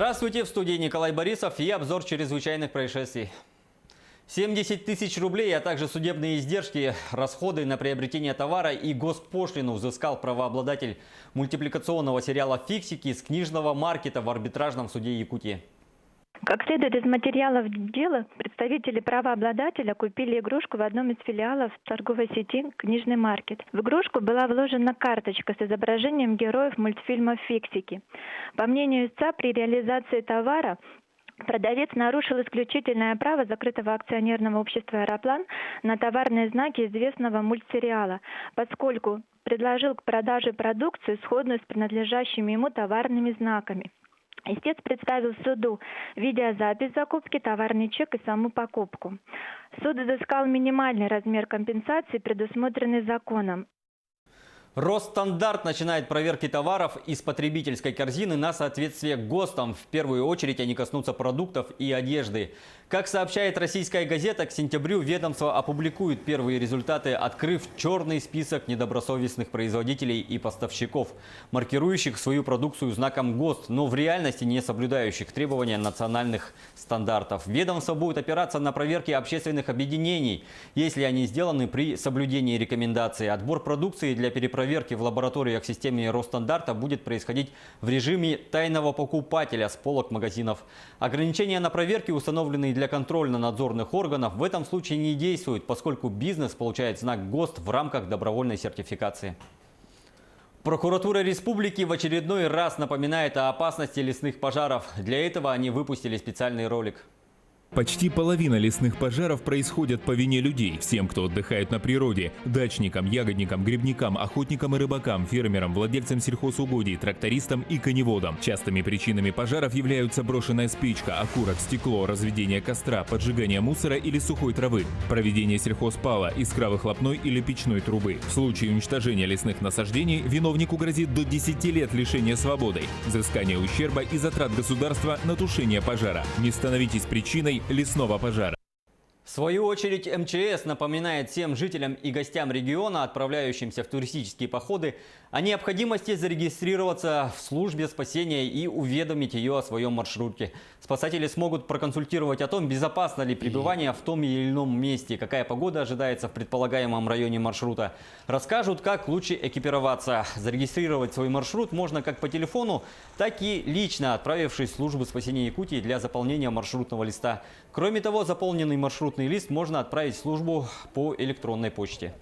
Здравствуйте, в студии Николай Борисов и обзор чрезвычайных происшествий. 70 тысяч рублей, а также судебные издержки, расходы на приобретение товара и госпошлину взыскал правообладатель мультипликационного сериала «Фиксики» с книжного маркета в арбитражном суде Якутии. Как следует из материалов дела, представители правообладателя купили игрушку в одном из филиалов торговой сети «Книжный маркет». В игрушку была вложена карточка с изображением героев мультфильма «Фиксики». По мнению истца, при реализации товара продавец нарушил исключительное право закрытого акционерного общества «Аэроплан» на товарные знаки известного мультсериала, поскольку предложил к продаже продукцию, сходную с принадлежащими ему товарными знаками. Истец представил суду видеозапись закупки, товарный чек и саму покупку. Суд изыскал минимальный размер компенсации, предусмотренный законом. Росстандарт начинает проверки товаров из потребительской корзины на соответствие ГОСТам. В первую очередь они коснутся продуктов и одежды. Как сообщает российская газета, к сентябрю ведомство опубликует первые результаты, открыв черный список недобросовестных производителей и поставщиков, маркирующих свою продукцию знаком ГОСТ, но в реальности не соблюдающих требования национальных стандартов. Ведомство будет опираться на проверки общественных объединений, если они сделаны при соблюдении рекомендаций. Отбор продукции для перепроверки в лабораториях в системе Росстандарта будет происходить в режиме тайного покупателя с полок магазинов. Ограничения на проверки, установленные для контрольно-надзорных органов, в этом случае не действуют, поскольку бизнес получает знак ГОСТ в рамках добровольной сертификации. Прокуратура республики в очередной раз напоминает о опасности лесных пожаров. Для этого они выпустили специальный ролик. Почти половина лесных пожаров происходят по вине людей, всем, кто отдыхает на природе – дачникам, ягодникам, грибникам, охотникам и рыбакам, фермерам, владельцам сельхозугодий, трактористам и коневодам. Частыми причинами пожаров являются брошенная спичка, окурок, стекло, разведение костра, поджигание мусора или сухой травы, проведение сельхозпала, искра выхлопной или печной трубы. В случае уничтожения лесных насаждений виновнику грозит до 10 лет лишения свободы, взыскание ущерба и затрат государства на тушение пожара. Не становитесь причиной лесного пожара. В свою очередь МЧС напоминает всем жителям и гостям региона, отправляющимся в туристические походы, о необходимости зарегистрироваться в службе спасения и уведомить ее о своем маршруте. Спасатели смогут проконсультировать о том, безопасно ли пребывание в том или ином месте, какая погода ожидается в предполагаемом районе маршрута. Расскажут, как лучше экипироваться. Зарегистрировать свой маршрут можно как по телефону, так и лично, отправившись в службу спасения Якутии для заполнения маршрутного листа. Кроме того, заполненный маршрутный лист можно отправить в службу по электронной почте.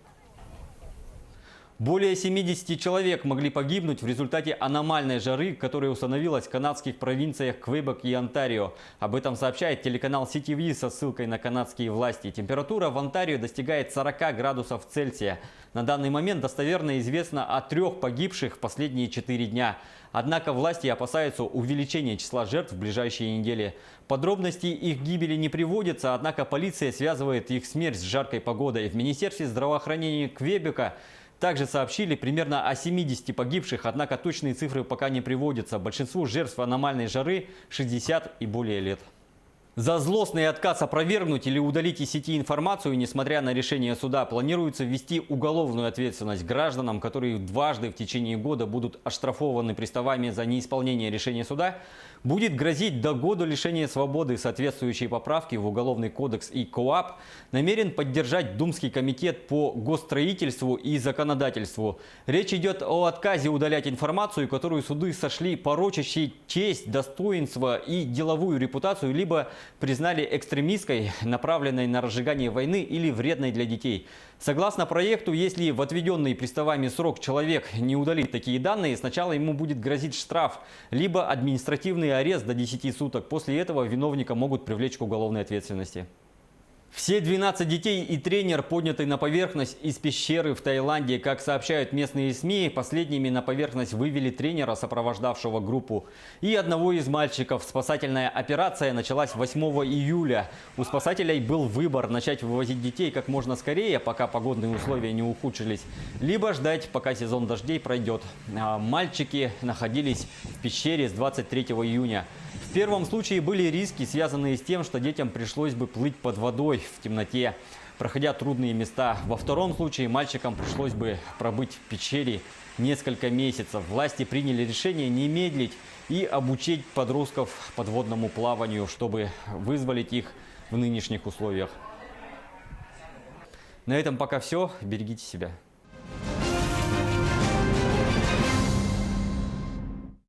Более 70 человек могли погибнуть в результате аномальной жары, которая установилась в канадских провинциях Квебек и Онтарио. Об этом сообщает телеканал CTV со ссылкой на канадские власти. Температура в Онтарио достигает 40 градусов Цельсия. На данный момент достоверно известно о 3 погибших в последние 4 дня. Однако власти опасаются увеличения числа жертв в ближайшие недели. Подробности их гибели не приводятся, однако полиция связывает их смерть с жаркой погодой. В Министерстве здравоохранения Квебека также сообщили примерно о 70 погибших, однако точные цифры пока не приводятся. Большинству жертв аномальной жары 60 и более лет. За злостный отказ опровергнуть или удалить из сети информацию, несмотря на решение суда, планируется ввести уголовную ответственность гражданам, которые дважды в течение года будут оштрафованы приставами за неисполнение решения суда. Будет грозить до года лишения свободы. Соответствующие поправки в Уголовный кодекс и КоАП намерен поддержать Думский комитет по госстроительству и законодательству. Речь идет о отказе удалять информацию, которую суды сошли порочащей честь, достоинство и деловую репутацию, либо признали экстремистской, направленной на разжигание войны или вредной для детей. Согласно проекту, если в отведенный приставами срок человек не удалит такие данные, сначала ему будет грозить штраф, либо административный арест до 10 суток. После этого виновника могут привлечь к уголовной ответственности. Все 12 детей и тренер подняты на поверхность из пещеры в Таиланде. Как сообщают местные СМИ, последними на поверхность вывели тренера, сопровождавшего группу, и одного из мальчиков. Спасательная операция началась 8 июля. У спасателей был выбор: начать вывозить детей как можно скорее, пока погодные условия не ухудшились, либо ждать, пока сезон дождей пройдет. Мальчики находились в пещере с 23 июня. В В первом случае были риски, связанные с тем, что детям пришлось бы плыть под водой в темноте, проходя трудные места. Во втором случае мальчикам пришлось бы пробыть в пещере несколько месяцев. Власти приняли решение не медлить и обучить подростков подводному плаванию, чтобы вызволить их в нынешних условиях. На этом пока все. Берегите себя.